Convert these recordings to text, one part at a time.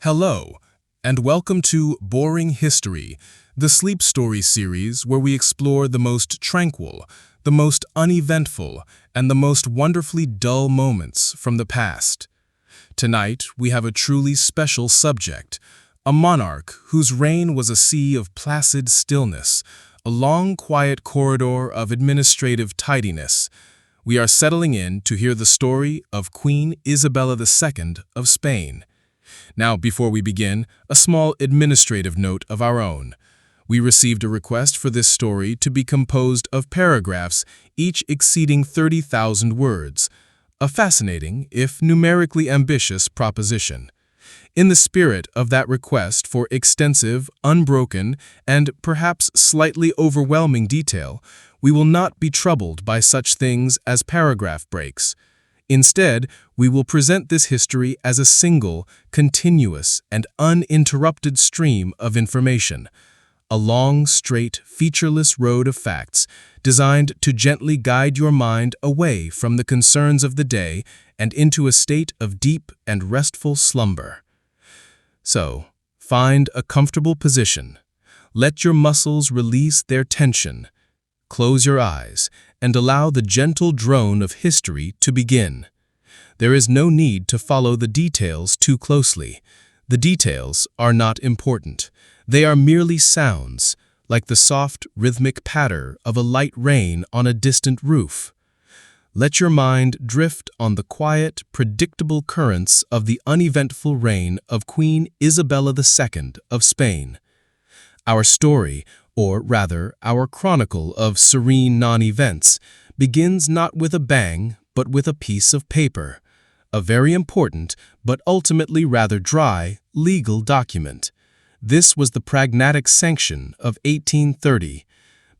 Hello, and welcome to Boring History, the sleep story series where we explore the most tranquil, the most uneventful, and the most wonderfully dull moments from the past. Tonight, we have a truly special subject, a monarch whose reign was a sea of placid stillness, a long, quiet corridor of administrative tidiness. We are settling in to hear the story of Queen Isabella II of Spain. Now, before we begin, a small administrative note of our own. We received a request for this story to be composed of paragraphs, each exceeding 30,000 words. A fascinating, if numerically ambitious, proposition. In the spirit of that request for extensive, unbroken, and perhaps slightly overwhelming detail, we will not be troubled by such things as paragraph breaks. Instead, we will present this history as a single, continuous, and uninterrupted stream of information. A long, straight, featureless road of facts designed to gently guide your mind away from the concerns of the day and into a state of deep and restful slumber. So, find a comfortable position. Let your muscles release their tension. Close your eyes and allow the gentle drone of history to begin. There is no need to follow the details too closely. The details are not important. They are merely sounds, like the soft, rhythmic patter of a light rain on a distant roof. Let your mind drift on the quiet, predictable currents of the uneventful reign of Queen Isabella II of Spain. Our story, or rather, our chronicle of serene non-events, begins not with a bang, but with a piece of paper. A very important, but ultimately rather dry, legal document. This was the Pragmatic Sanction of 1830.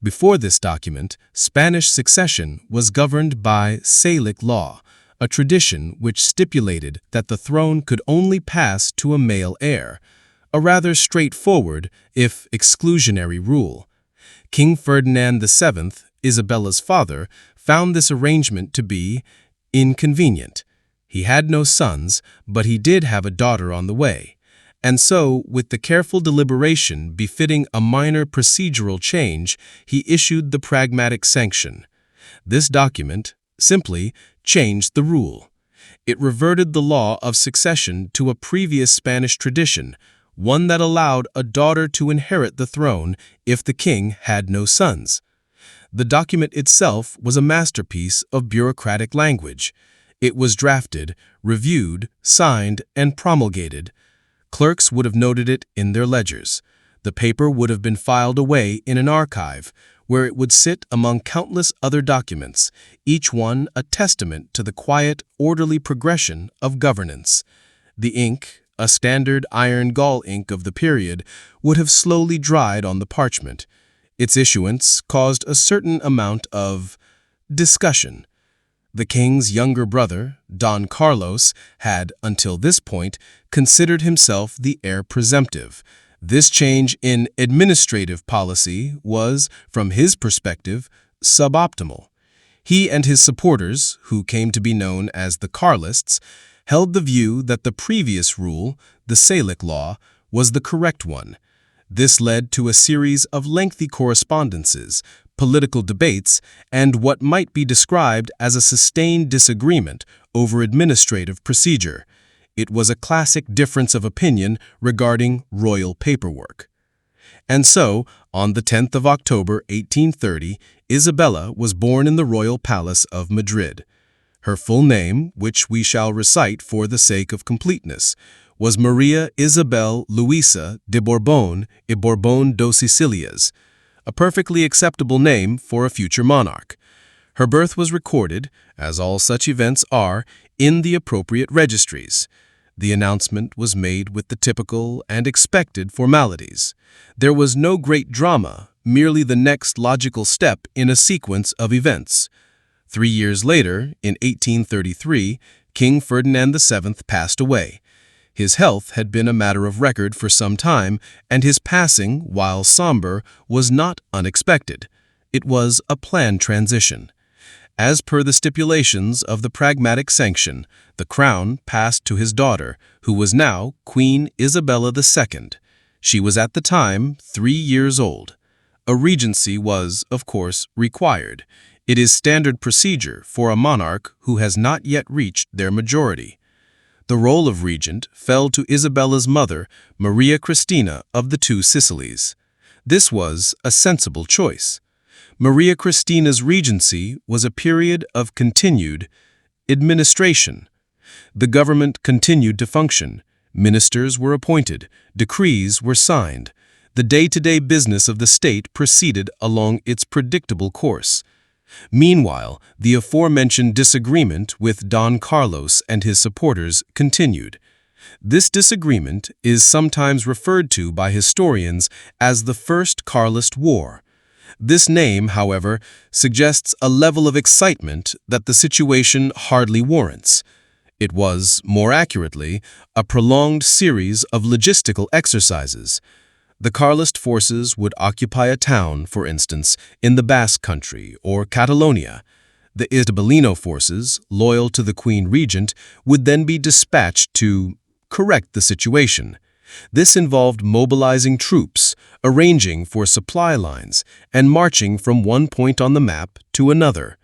Before this document, Spanish succession was governed by Salic law, a tradition which stipulated that the throne could only pass to a male heir, a rather straightforward, if exclusionary rule. King Ferdinand VII, Isabella's father, found this arrangement to be inconvenient. He had no sons, but he did have a daughter on the way. And so, with the careful deliberation befitting a minor procedural change, he issued the Pragmatic Sanction. This document, simply, changed the rule. It reverted the law of succession to a previous Spanish tradition, one that allowed a daughter to inherit the throne if the king had no sons. The document itself was a masterpiece of bureaucratic language. It was drafted, reviewed, signed, and promulgated. Clerks would have noted it in their ledgers. The paper would have been filed away in an archive, where it would sit among countless other documents, each one a testament to the quiet, orderly progression of governance. The ink, a standard iron gall ink of the period, would have slowly dried on the parchment. Its issuance caused a certain amount of discussion. The king's younger brother, Don Carlos, had, until this point, considered himself the heir presumptive. This change in administrative policy was, from his perspective, suboptimal. He and his supporters, who came to be known as the Carlists, held the view that the previous rule, the Salic law, was the correct one. This led to a series of lengthy correspondences, political debates, and what might be described as a sustained disagreement over administrative procedure. It was a classic difference of opinion regarding royal paperwork. And so, on the 10th of October 1830, Isabella was born in the royal palace of Madrid. Her full name, which we shall recite for the sake of completeness, was Maria Isabel Luisa de Borbón y Borbón dos Sicilias, a perfectly acceptable name for a future monarch. Her birth was recorded, as all such events are, in the appropriate registries. The announcement was made with the typical and expected formalities. There was no great drama, merely the next logical step in a sequence of events. 3 years later, in 1833, King Ferdinand VII passed away. His health had been a matter of record for some time, and his passing, while somber, was not unexpected. It was a planned transition. As per the stipulations of the Pragmatic Sanction, the crown passed to his daughter, who was now Queen Isabella II. She was at the time 3 years old. A regency was, of course, required. It is standard procedure for a monarch who has not yet reached their majority. The role of regent fell to Isabella's mother, Maria Cristina of the Two Sicilies. This was a sensible choice. Maria Cristina's regency was a period of continued administration. The government continued to function. Ministers were appointed. Decrees were signed. The day-to-day business of the state proceeded along its predictable course. Meanwhile, the aforementioned disagreement with Don Carlos and his supporters continued. This disagreement is sometimes referred to by historians as the First Carlist War. This name, however, suggests a level of excitement that the situation hardly warrants. It was, more accurately, a prolonged series of logistical exercises. The Carlist forces would occupy a town, for instance, in the Basque Country or Catalonia. The Isabelino forces, loyal to the Queen Regent, would then be dispatched to correct the situation. This involved mobilizing troops, arranging for supply lines, and marching from one point on the map to another.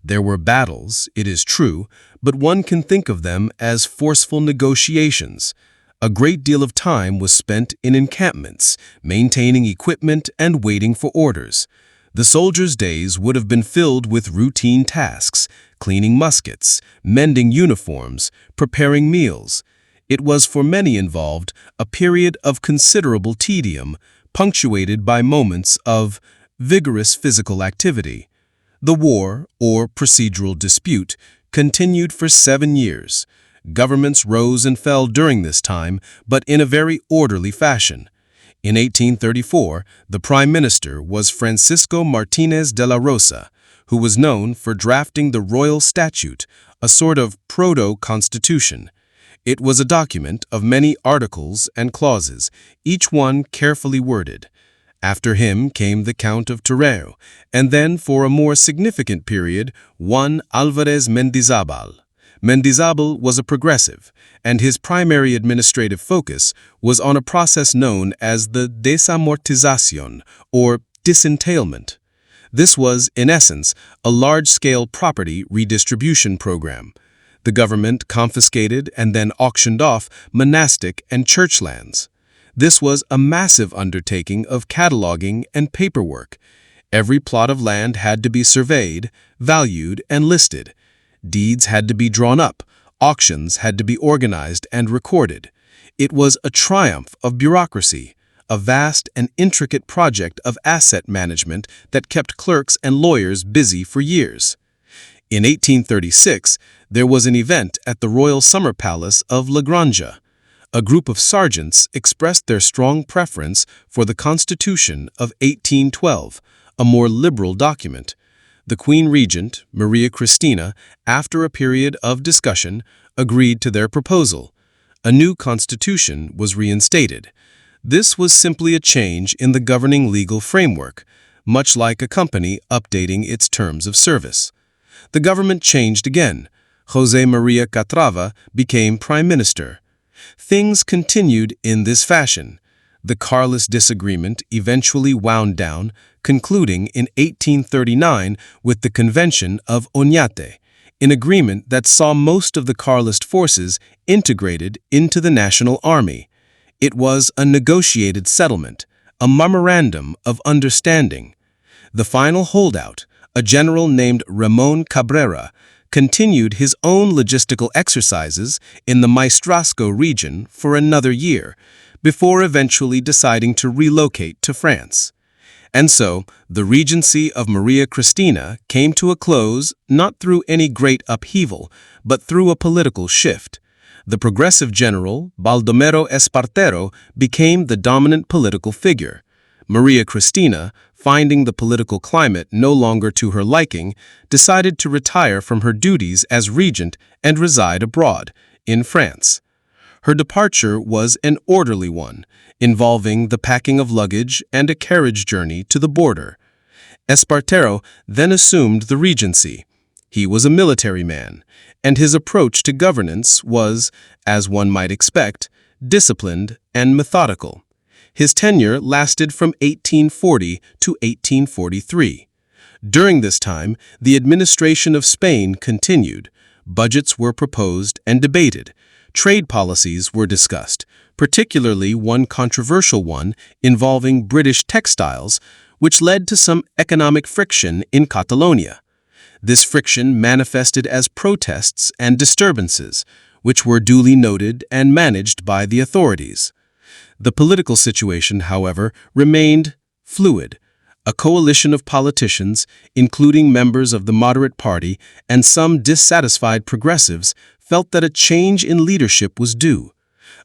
There were battles, it is true, but one can think of them as forceful negotiations. A great deal of time was spent in encampments, maintaining equipment and waiting for orders. The soldiers' days would have been filled with routine tasks, cleaning muskets, mending uniforms, preparing meals. It was for many involved a period of considerable tedium, punctuated by moments of vigorous physical activity. The war, or procedural dispute, continued for 7 years. Governments rose and fell during this time, but in a very orderly fashion. In 1834, the Prime Minister was Francisco Martínez de la Rosa, who was known for drafting the Royal Statute, a sort of proto-constitution. It was a document of many articles and clauses, each one carefully worded. After him came the Count of Torrero, and then for a more significant period, Juan Álvarez Mendizábal. Mendizábal was a progressive, and his primary administrative focus was on a process known as the desamortización, or disentailment. This was, in essence, a large-scale property redistribution program. The government confiscated and then auctioned off monastic and church lands. This was a massive undertaking of cataloging and paperwork. Every plot of land had to be surveyed, valued, and listed. Deeds had to be drawn up. Auctions had to be organized and recorded. It was a triumph of bureaucracy, a vast and intricate project of asset management that kept clerks and lawyers busy for years. In 1836, there was an event at the Royal Summer Palace of La Granja. A group of sergeants expressed their strong preference for the Constitution of 1812, a more liberal document. The Queen Regent, Maria Cristina, after a period of discussion, agreed to their proposal. A new constitution was reinstated. This was simply a change in the governing legal framework, much like a company updating its terms of service. The government changed again. José María Catrava became prime minister. Things continued in this fashion. The Carlist disagreement eventually wound down, concluding in 1839 with the Convention of Oñate, an agreement that saw most of the Carlist forces integrated into the national army. It was a negotiated settlement, a memorandum of understanding. The final holdout, a general named Ramón Cabrera, continued his own logistical exercises in the Maestrazgo region for another year, before eventually deciding to relocate to France. And so, the regency of Maria Cristina came to a close not through any great upheaval, but through a political shift. The progressive general, Baldomero Espartero, became the dominant political figure. Maria Cristina, finding the political climate no longer to her liking, decided to retire from her duties as regent and reside abroad, in France. Her departure was an orderly one, involving the packing of luggage and a carriage journey to the border. Espartero then assumed the regency. He was a military man, and his approach to governance was, as one might expect, disciplined and methodical. His tenure lasted from 1840 to 1843. During this time, the administration of Spain continued. Budgets were proposed and debated. Trade policies were discussed, particularly one controversial one involving British textiles, which led to some economic friction in Catalonia. This friction manifested as protests and disturbances, which were duly noted and managed by the authorities. The political situation, however, remained fluid. A coalition of politicians, including members of the moderate party and some dissatisfied progressives, felt that a change in leadership was due.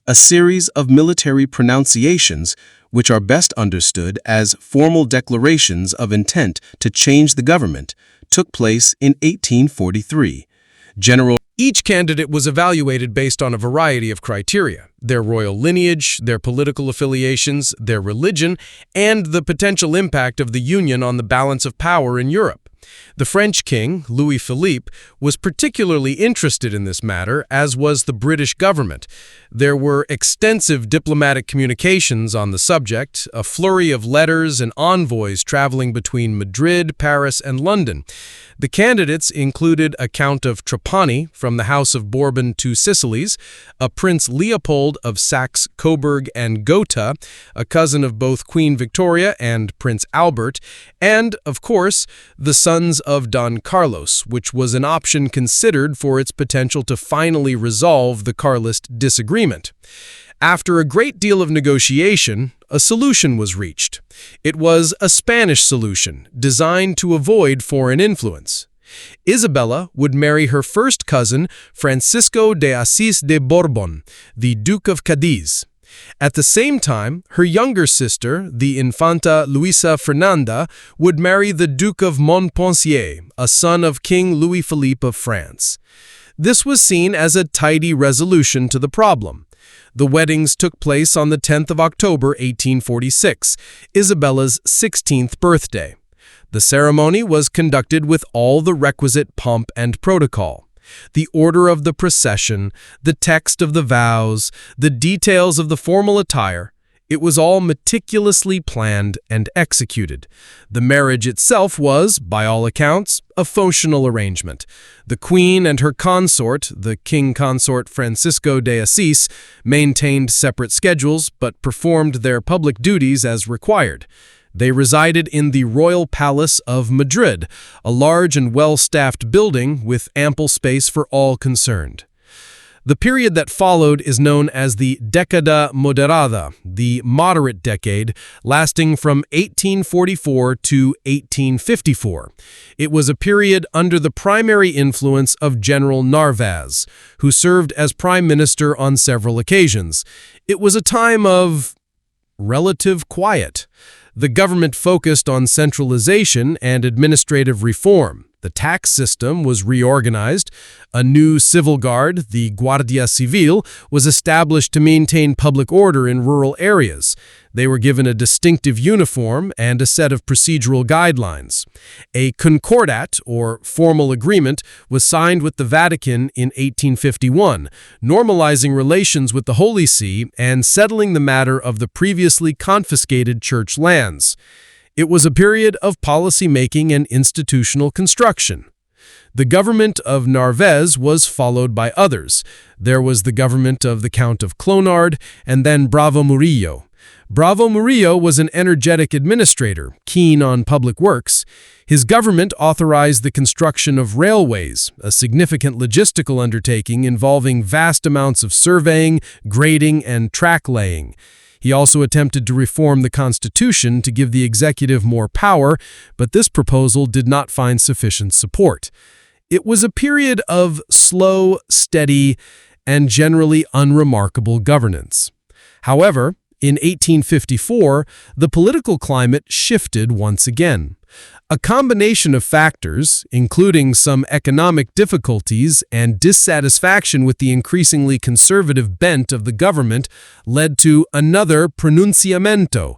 A series of military pronunciations, which are best understood as formal declarations of intent to change the government, took place in 1843. Each candidate was evaluated based on a variety of criteria: their royal lineage, their political affiliations, their religion, and the potential impact of the Union on the balance of power in Europe. The French king, Louis Philippe, was particularly interested in this matter, as was the British government. There were extensive diplomatic communications on the subject, a flurry of letters and envoys traveling between Madrid, Paris, and London. The candidates included a Count of Trapani from the House of Bourbon Two Sicilies, a Prince Leopold of Saxe-Coburg and Gotha, a cousin of both Queen Victoria and Prince Albert, and, of course, the sons of Don Carlos, which was an option considered for its potential to finally resolve the Carlist disagreement. After a great deal of negotiation, a solution was reached. It was a Spanish solution, designed to avoid foreign influence. Isabella would marry her first cousin, Francisco de Asís de Borbón, the Duke of Cadiz. At the same time, her younger sister, the Infanta Luisa Fernanda, would marry the Duke of Montpensier, a son of King Louis Philippe of France. This was seen as a tidy resolution to the problem. The weddings took place on the 10th of October, 1846, Isabella's 16th birthday. The ceremony was conducted with all the requisite pomp and protocol. The order of the procession, the text of the vows, the details of the formal attire, it was all meticulously planned and executed. The marriage itself was, by all accounts, a functional arrangement. The Queen and her consort, the King Consort Francisco de Asís, maintained separate schedules but performed their public duties as required. They resided in the Royal Palace of Madrid, a large and well-staffed building with ample space for all concerned. The period that followed is known as the Década Moderada, the moderate decade, lasting from 1844 to 1854. It was a period under the primary influence of General Narváez, who served as prime minister on several occasions. It was a time of relative quiet. The government focused on centralization and administrative reform. The tax system was reorganized. A new civil guard, the Guardia Civil, was established to maintain public order in rural areas. They were given a distinctive uniform and a set of procedural guidelines. A concordat, or formal agreement, was signed with the Vatican in 1851, normalizing relations with the Holy See and settling the matter of the previously confiscated church lands. It was a period of policy-making and institutional construction. The government of Narváez was followed by others. There was the government of the Count of Clonard and then Bravo Murillo. Bravo Murillo was an energetic administrator, keen on public works. His government authorized the construction of railways, a significant logistical undertaking involving vast amounts of surveying, grading, and track laying. He also attempted to reform the Constitution to give the executive more power, but this proposal did not find sufficient support. It was a period of slow, steady, and generally unremarkable governance. However, in 1854, the political climate shifted once again. A combination of factors, including some economic difficulties and dissatisfaction with the increasingly conservative bent of the government, led to another pronunciamiento.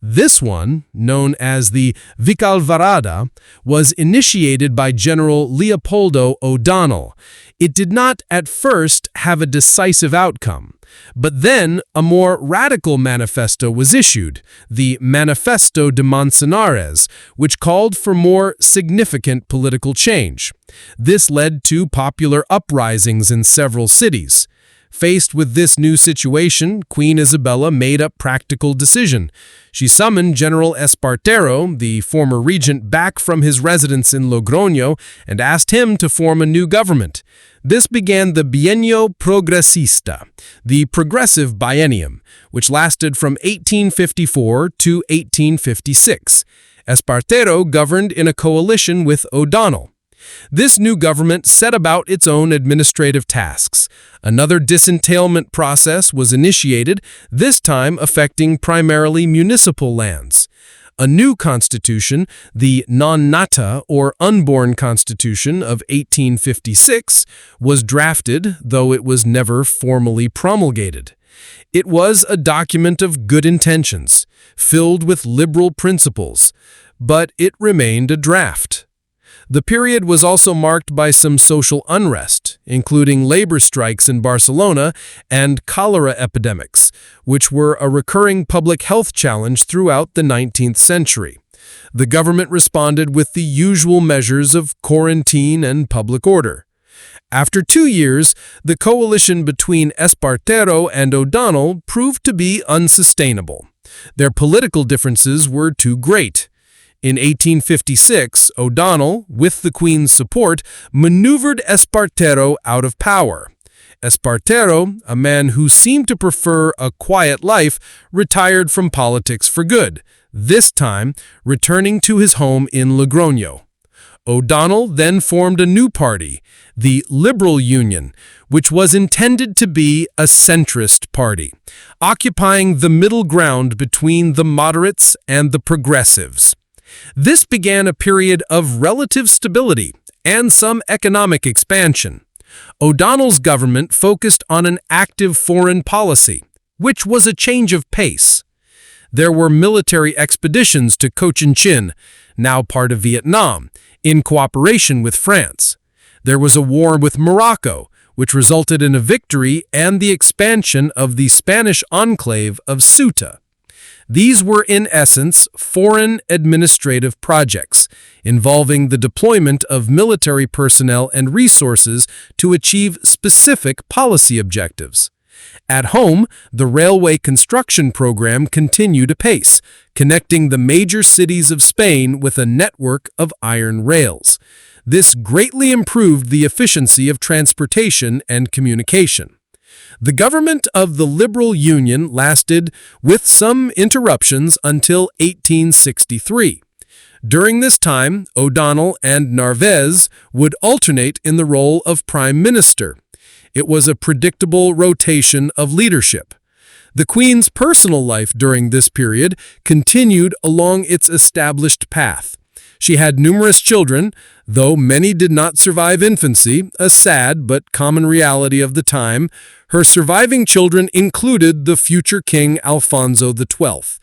This one, known as the Vicalvarada, was initiated by General Leopoldo O'Donnell. It did not at first have a decisive outcome, but then a more radical manifesto was issued, the Manifesto de Manzanares, which called for more significant political change. This led to popular uprisings in several cities. Faced with this new situation, Queen Isabella made a practical decision. She summoned General Espartero, the former regent, back from his residence in Logroño and asked him to form a new government. This began the Bienio Progresista, the Progressive Biennium, which lasted from 1854 to 1856. Espartero governed in a coalition with O'Donnell. This new government set about its own administrative tasks. Another disentailment process was initiated, this time affecting primarily municipal lands. A new constitution, the Non Nata or Unborn Constitution of 1856, was drafted, though it was never formally promulgated. It was a document of good intentions, filled with liberal principles, but it remained a draft. The period was also marked by some social unrest, including labor strikes in Barcelona and cholera epidemics, which were a recurring public health challenge throughout the 19th century. The government responded with the usual measures of quarantine and public order. After 2 years, the coalition between Espartero and O'Donnell proved to be unsustainable. Their political differences were too great. In 1856, O'Donnell, with the Queen's support, maneuvered Espartero out of power. Espartero, a man who seemed to prefer a quiet life, retired from politics for good, this time returning to his home in Logroño. O'Donnell then formed a new party, the Liberal Union, which was intended to be a centrist party, occupying the middle ground between the moderates and the progressives. This began a period of relative stability and some economic expansion. O'Donnell's government focused on an active foreign policy, which was a change of pace. There were military expeditions to Cochinchina, now part of Vietnam, in cooperation with France. There was a war with Morocco, which resulted in a victory and the expansion of the Spanish enclave of Ceuta. These were, in essence, foreign administrative projects, involving the deployment of military personnel and resources to achieve specific policy objectives. At home, the railway construction program continued apace, connecting the major cities of Spain with a network of iron rails. This greatly improved the efficiency of transportation and communication. The government of the Liberal Union lasted, with some interruptions, until 1863. During this time, O'Donnell and Narvaez would alternate in the role of prime minister. It was a predictable rotation of leadership. The Queen's personal life during this period continued along its established path. She had numerous children, though many did not survive infancy, a sad but common reality of the time. Her surviving children included the future King Alfonso XII.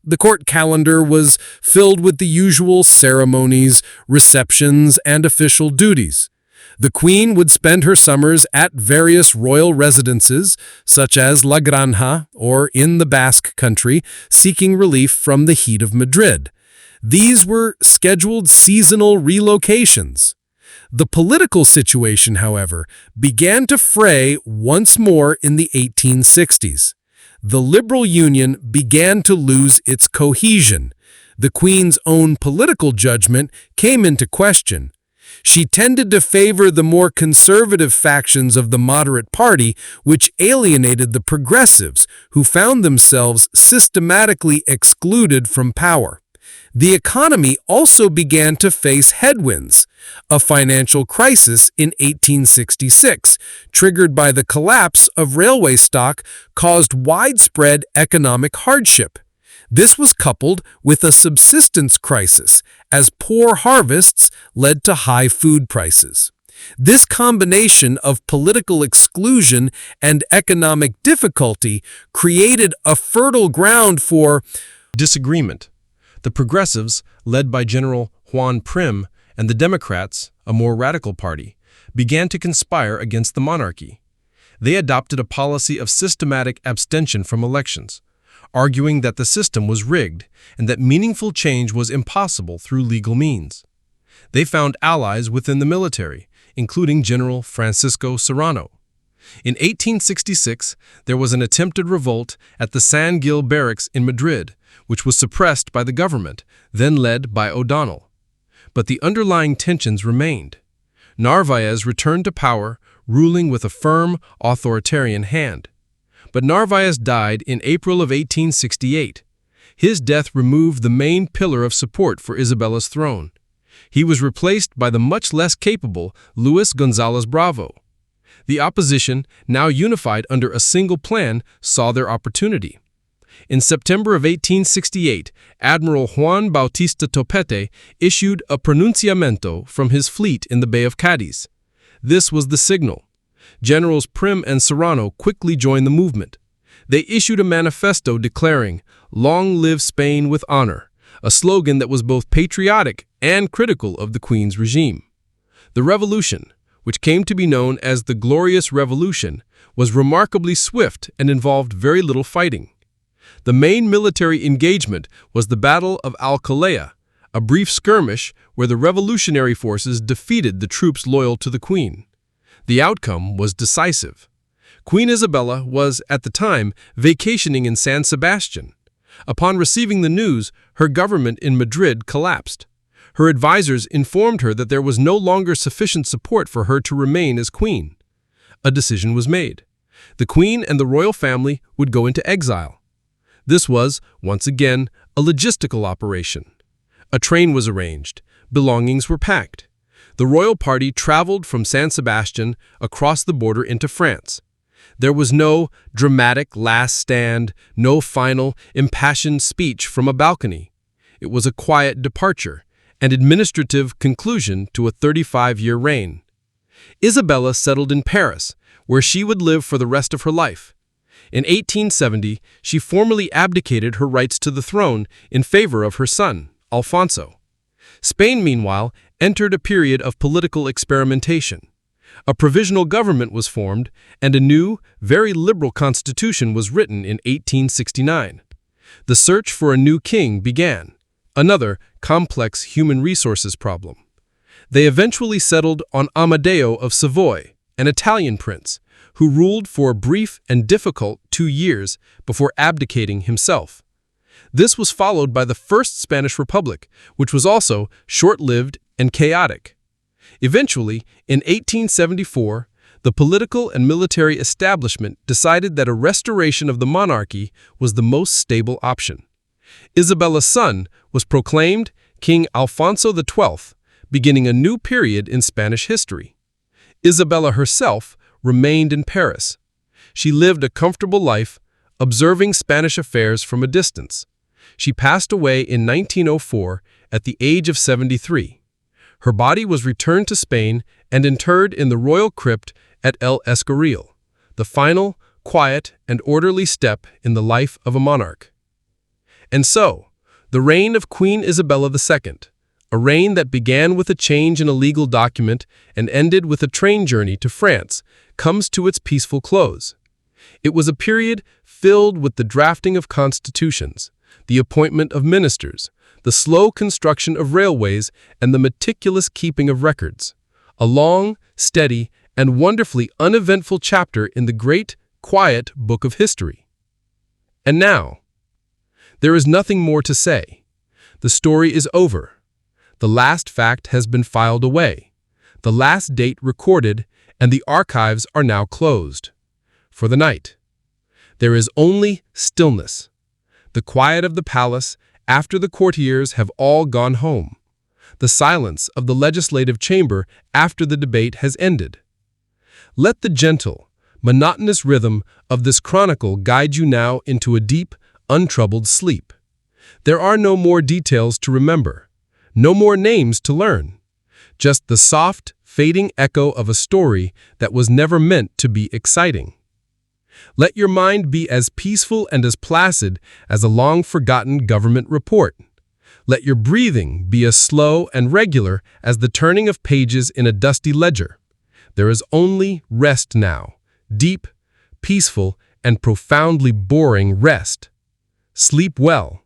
The court calendar was filled with the usual ceremonies, receptions, and official duties. The Queen would spend her summers at various royal residences, such as La Granja or in the Basque Country, seeking relief from the heat of Madrid. These were scheduled seasonal relocations. The political situation, however, began to fray once more in the 1860s. The Liberal Union began to lose its cohesion. The Queen's own political judgment came into question. She tended to favor the more conservative factions of the moderate party, which alienated the progressives, who found themselves systematically excluded from power. The economy also began to face headwinds. A financial crisis in 1866, triggered by the collapse of railway stock, caused widespread economic hardship. This was coupled with a subsistence crisis, as poor harvests led to high food prices. This combination of political exclusion and economic difficulty created a fertile ground for disagreement. The progressives, led by General Juan Prim, and the Democrats, a more radical party, began to conspire against the monarchy. They adopted a policy of systematic abstention from elections, arguing that the system was rigged and that meaningful change was impossible through legal means. They found allies within the military, including General Francisco Serrano. In 1866, there was an attempted revolt at the San Gil barracks in Madrid, which was suppressed by the government, then led by O'Donnell. But the underlying tensions remained. Narvaez returned to power, ruling with a firm, authoritarian hand. But Narvaez died in April of 1868. His death removed the main pillar of support for Isabella's throne. He was replaced by the much less capable Luis González Bravo. The opposition, now unified under a single plan, saw their opportunity. In September of 1868, Admiral Juan Bautista Topete issued a pronunciamiento from his fleet in the Bay of Cadiz. This was the signal. Generals Prim and Serrano quickly joined the movement. They issued a manifesto declaring, "Long live Spain with honor," a slogan that was both patriotic and critical of the Queen's regime. The revolution, which came to be known as the Glorious Revolution, was remarkably swift and involved very little fighting. The main military engagement was the Battle of Alcalá, a brief skirmish where the revolutionary forces defeated the troops loyal to the Queen. The outcome was decisive. Queen Isabella was, at the time, vacationing in San Sebastian. Upon receiving the news, her government in Madrid collapsed. Her advisors informed her that there was no longer sufficient support for her to remain as queen. A decision was made. The Queen and the royal family would go into exile. This was, once again, a logistical operation. A train was arranged. Belongings were packed. The royal party traveled from San Sebastian across the border into France. There was no dramatic last stand, no final, impassioned speech from a balcony. It was a quiet departure, an administrative conclusion to a 35-year reign. Isabella settled in Paris, where she would live for the rest of her life. In 1870, she formally abdicated her rights to the throne in favor of her son, Alfonso. Spain, meanwhile, entered a period of political experimentation. A provisional government was formed, and a new, very liberal constitution was written in 1869. The search for a new king began, another complex human resources problem. They eventually settled on Amadeo of Savoy, an Italian prince, who ruled for a brief and difficult 2 years before abdicating himself. This was followed by the First Spanish Republic, which was also short-lived and chaotic. Eventually, in 1874, the political and military establishment decided that a restoration of the monarchy was the most stable option. Isabella's son was proclaimed King Alfonso XII, beginning a new period in Spanish history. Isabella herself remained in Paris. She lived a comfortable life, observing Spanish affairs from a distance. She passed away in 1904 at the age of 73. Her body was returned to Spain and interred in the royal crypt at El Escorial, the final, quiet, and orderly step in the life of a monarch. And so, the reign of Queen Isabella II, a reign that began with a change in a legal document and ended with a train journey to France, comes to its peaceful close. It was a period filled with the drafting of constitutions, the appointment of ministers, the slow construction of railways, and the meticulous keeping of records. A long, steady, and wonderfully uneventful chapter in the great, quiet book of history. And now, there is nothing more to say. The story is over. The last fact has been filed away, the last date recorded, and the archives are now closed. For the night, there is only stillness, the quiet of the palace after the courtiers have all gone home, the silence of the legislative chamber after the debate has ended. Let the gentle, monotonous rhythm of this chronicle guide you now into a deep, untroubled sleep. There are no more details to remember, no more names to learn, just the soft, fading echo of a story that was never meant to be exciting. Let your mind be as peaceful and as placid as a long-forgotten government report. Let your breathing be as slow and regular as the turning of pages in a dusty ledger. There is only rest now, deep, peaceful, and profoundly boring rest. Sleep well.